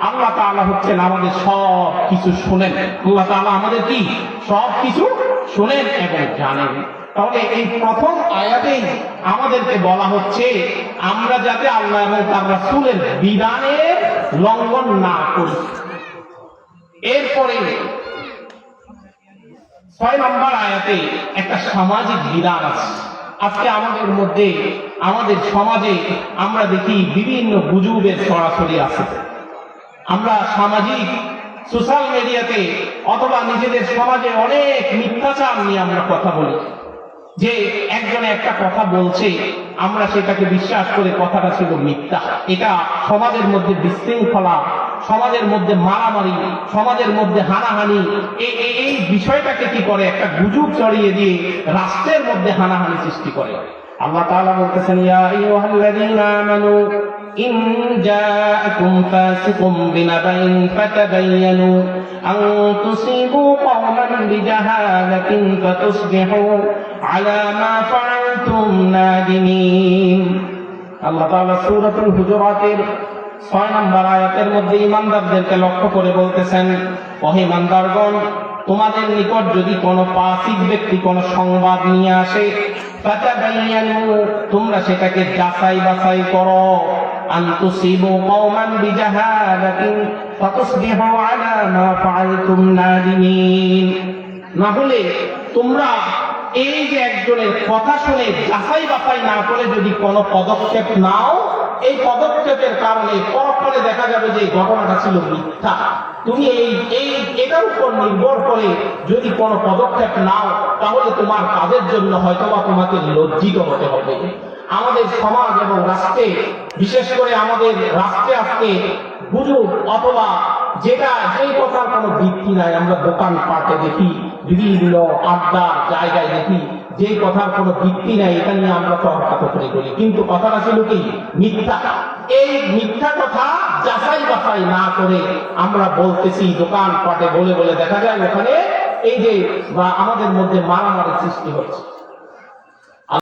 আল্লাহ তাআলা হচ্ছেন আমাদের সব কিছু শোনেন। আল্লাহ তাআলা আমাদের কি সব কিছু শোনেন এবং জানেন। তাহলে এই প্রথম আয়াতেই আমাদেরকে বলা হচ্ছে আমরা যাতে আল্লাহ এবং তার রাসূলের বিধানের লঙ্ঘন না করি। এরপরে 6 নম্বর আয়াতে একটা সামাজিক বিধান আছে। আজকে আমাদের মধ্যে আমাদের সমাজে আমরা দেখি বিভিন্ন গুজবের ছড়াছড়ি আছে। আমরা সামাজিক সোশ্যাল মিডিয়াতে অথবা নিজেদের সমাজে অনেক মিথ্যাচার নিয়ে আমরা কথা বলি, যে একজনে একটা কথা বলছে আমরা সেটাকে বিশ্বাস করে কথাটা ছিল মিথ্যা। এটা সমাজের মধ্যে বিশৃঙ্খলা, সমাজের মধ্যে মারামারি, সমাজের মধ্যে হানাহানি, এই বিষয়টাকে কি করে একটা গুজব ছড়িয়ে দিয়ে রাষ্ট্রের মধ্যে হানাহানি সৃষ্টি করে। আল্লাহ তাআলা বলতেছেন, ইয়া আইয়ুহাল্লাযীনা আমানু ইন জাআকুম ফাসিকুম বিনাবাইন ফাতাবায়ানু আন তুসিবু কওমান বিজাহালাতিন ফাতুসবিহু আলা মা ফাআলতুম নাদিমিন। আল্লাহ তাআলা সূরাতুল হুজুরাতের 6 নম্বর আয়াতের মধ্যে ঈমানদারদেরকে লক্ষ্য করে বলতেছেন, ও ঈমানদারগণ, তোমাদের নিকট যদি কোনো ফাসিক ব্যক্তি কোনো সংবাদ নিয়ে আসে, ফাতাবায়ানু, তোমরা সেটাকে যাচাই বাছাই করো, আন তুসিবু কওমান বিজাহালাতিন ফাতুসবিহু আলা মা ফাআলতুম নাদিমিন। না হলে তোমরা এই যে একজনের কথা শুনে যাচাই বাছাই না করে যদি কোনো পদক্ষেপ নাও, এই পদক্ষেপের কারণে পরক্ষণে দেখা যাবে যে ঘটনাটা ছিল মিথ্যা। তুমি এটার উপর নির্ভর করে যদি কোনো পদক্ষেপ নাও, তাহলে তোমার কাজের জন্য হয়তোবা তোমাকে লজ্জিত হতে হবে। আমাদের সমাজ এবং রাষ্ট্রে, বিশেষ করে আমাদের রাষ্ট্রে আজকে গুজব অথবা যেই কথার কোনো ভিত্তি নাই, আমরা দোকান পাটে দেখি, বিভিন্ন আড্ডা জায়গায় দেখি, যে কথার কোনো ভিত্তি নাই, এটা নিয়ে আমরা তর্কাতর্কি করি, কিন্তু কথাটা ছিল কি মিথ্যা। এই মিথ্যা কথা যাচাই বাছাই না করে আমরা বলতেছি দোকান পাটে বলে বলে দেখা যায় ওখানে এই যে বা আমাদের মধ্যে মারামারি সৃষ্টি হচ্ছে।